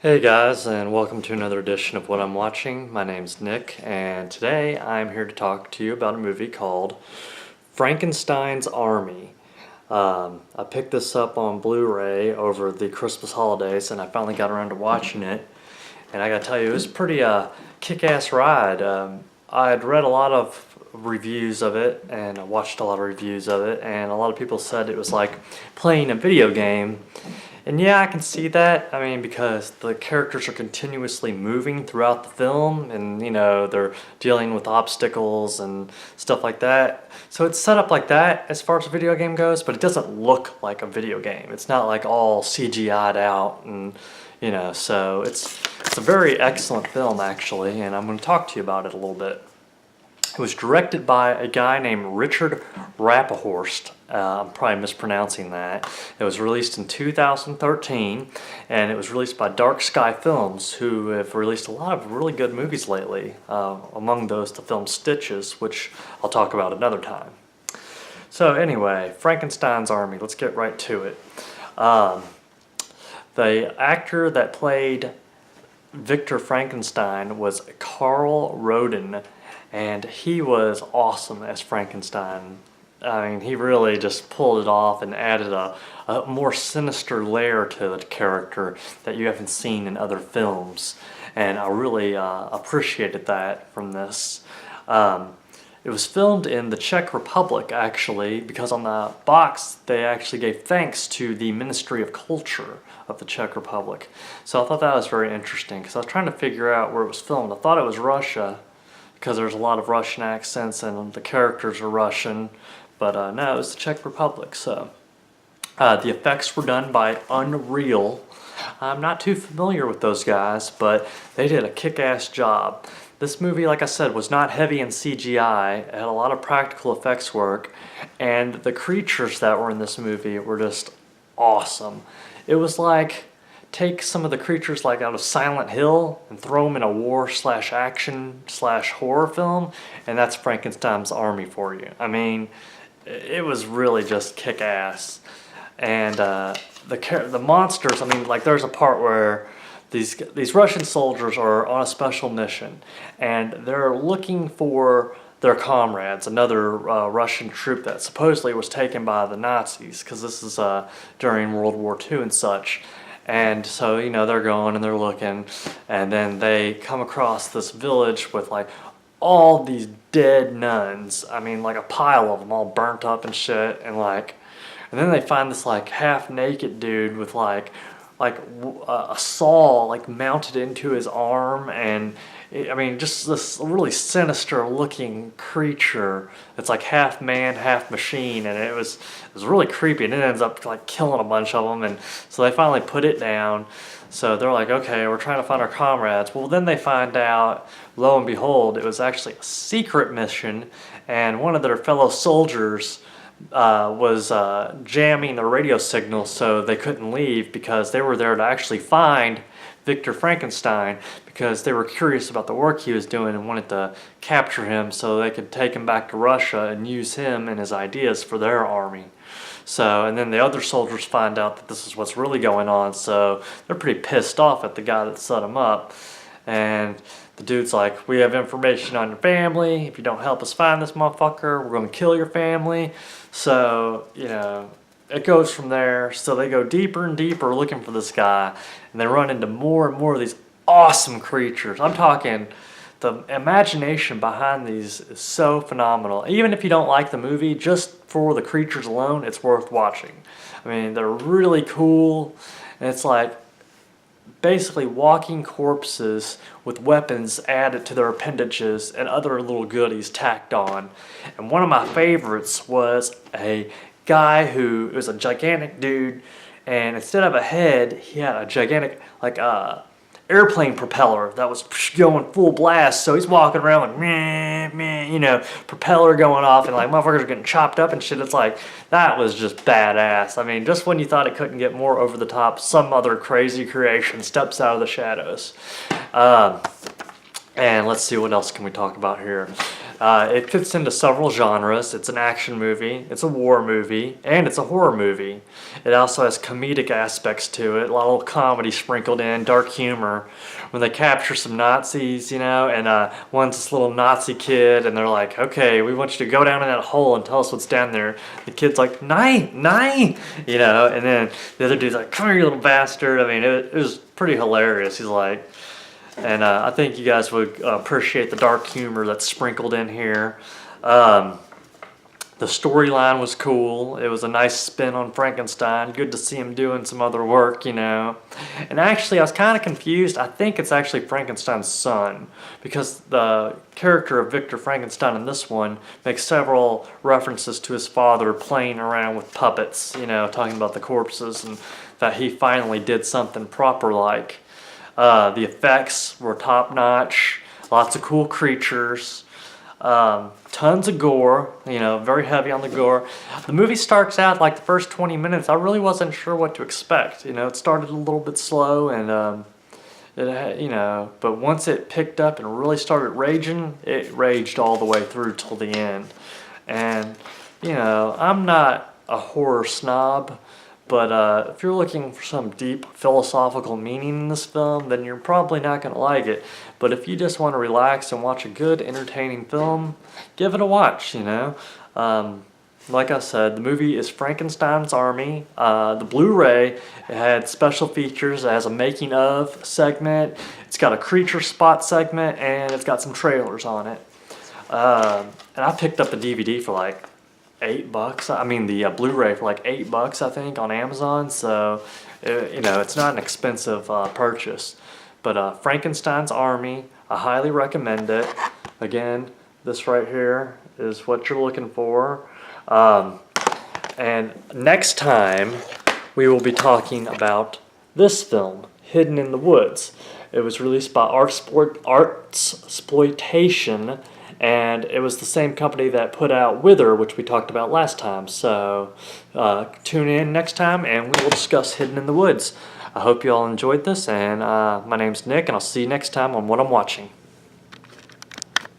Hey guys, and welcome to another edition of What I'm Watching. My name's Nick, and today I'm here to talk to you about a movie called Frankenstein's Army. I picked this up on Blu-ray over the Christmas holidays, and I finally got around to watching it. And I gotta tell you, it was a pretty kick-ass ride. I had read a lot of reviews of it, and I watched a lot of reviews of it, and a lot of people said it was like playing a video game. And yeah, I can see that. I mean, because the characters are continuously moving throughout the film and, they're dealing with obstacles and stuff like that. So it's set up like that as far as a video game goes, but it doesn't look like a video game. It's not like all CGI'd out and, so it's a very excellent film actually, and I'm going to talk to you about it a little bit. It was directed by a guy named Richard Rappahorst. I'm probably mispronouncing that. It was released in 2013, and it was released by Dark Sky Films, who have released a lot of really good movies lately. Among those, the film Stitches, which I'll talk about another time. So anyway, Frankenstein's Army. Let's get right to it. The actor that played Victor Frankenstein was Carl Roden. And he was awesome as Frankenstein. I mean, he really just pulled it off and added a more sinister layer to the character that you haven't seen in other films. And I really appreciated that from this. It was filmed in the Czech Republic, actually, because on the box they actually gave thanks to the Ministry of Culture of the Czech Republic. So I thought that was very interesting, because I was trying to figure out where it was filmed. I thought it was Russia, because there's a lot of Russian accents and the characters are Russian, but no, it was the Czech Republic. So the effects were done by Unreal. I'm not too familiar with those guys, but they did a kick-ass job. This movie, like I said, was not heavy in CGI. It had a lot of practical effects work, and the creatures that were in this movie were just awesome. It was like take some of the creatures like out of Silent Hill and throw them in a war/action/horror film, and that's Frankenstein's Army for you. I mean, it was really just kick-ass. And the monsters, I mean, like there's a part where these Russian soldiers are on a special mission, and they're looking for their comrades, another Russian troop that supposedly was taken by the Nazis, because this is during World War II and such. And so, they're going and they're looking, and then they come across this village with like all these dead nuns. I mean, like a pile of them all burnt up and shit, and then they find this like half naked dude with like a saw like mounted into his arm, and I mean, just this really sinister looking creature that's like half man, half machine, and it was really creepy, and it ends up like killing a bunch of them, and so they finally put it down. So they're like, okay, we're trying to find our comrades. Well, then they find out, lo and behold, it was actually a secret mission, and one of their fellow soldiers was jamming the radio signal, so they couldn't leave, because they were there to actually find Victor Frankenstein, because they were curious about the work he was doing and wanted to capture him so they could take him back to Russia and use him and his ideas for their army. So, and then the other soldiers find out that this is what's really going on, so they're pretty pissed off at the guy that set him up. And the dude's like, we have information on your family. If you don't help us find this motherfucker, we're going to kill your family. So, it goes from there. So they go deeper and deeper looking for this guy, and they run into more and more of these awesome creatures. I'm talking, the imagination behind these is so phenomenal. Even if you don't like the movie, just for the creatures alone, it's worth watching. I mean, they're really cool, and it's like basically walking corpses with weapons added to their appendages and other little goodies tacked on. And one of my favorites was a guy who was a gigantic dude, and instead of a head, he had a gigantic airplane propeller that was going full blast. So he's walking around like meh, meh, propeller going off, and like motherfuckers are getting chopped up and shit. It's like, that was just badass. I mean, just when you thought it couldn't get more over the top, some other crazy creation steps out of the shadows. And let's see, what else can we talk about here? It fits into several genres. It's an action movie, it's a war movie, and it's a horror movie. It also has comedic aspects to it, a lot of comedy sprinkled in, dark humor. When they capture some Nazis, and one's this little Nazi kid, and they're like, okay, we want you to go down in that hole and tell us what's down there. The kid's like, nein, nein, and then the other dude's like, come here, you little bastard. I mean, it was pretty hilarious. He's like, and I think you guys would appreciate the dark humor that's sprinkled in here. The storyline was cool. It was a nice spin on Frankenstein. Good to see him doing some other work, And actually, I was kind of confused. I think it's actually Frankenstein's son, because the character of Victor Frankenstein in this one makes several references to his father playing around with puppets, talking about the corpses, and that he finally did something proper like. The effects were top-notch, lots of cool creatures, tons of gore, very heavy on the gore. The movie starts out like the first 20 minutes, I really wasn't sure what to expect. It started a little bit slow, and but once it picked up and really started raging, it raged all the way through till the end. And, I'm not a horror snob, but if you're looking for some deep philosophical meaning in this film, then you're probably not going to like it. But if you just want to relax and watch a good, entertaining film, give it a watch, Like I said, the movie is Frankenstein's Army. The Blu-ray, it had special features. It has a making of segment. It's got a creature spot segment, and it's got some trailers on it. And I picked up the DVD for like $8. I mean the Blu-ray for like $8, I think, on Amazon. So, it's not an expensive purchase. But Frankenstein's Army, I highly recommend it. Again, this right here is what you're looking for. And next time we will be talking about this film, Hidden in the Woods. It was released by Artsploitation, and it was the same company that put out Wither, which we talked about last time. So tune in next time and we will discuss Hidden in the Woods. I hope you all enjoyed this, and my name's Nick, and I'll see you next time on What I'm Watching.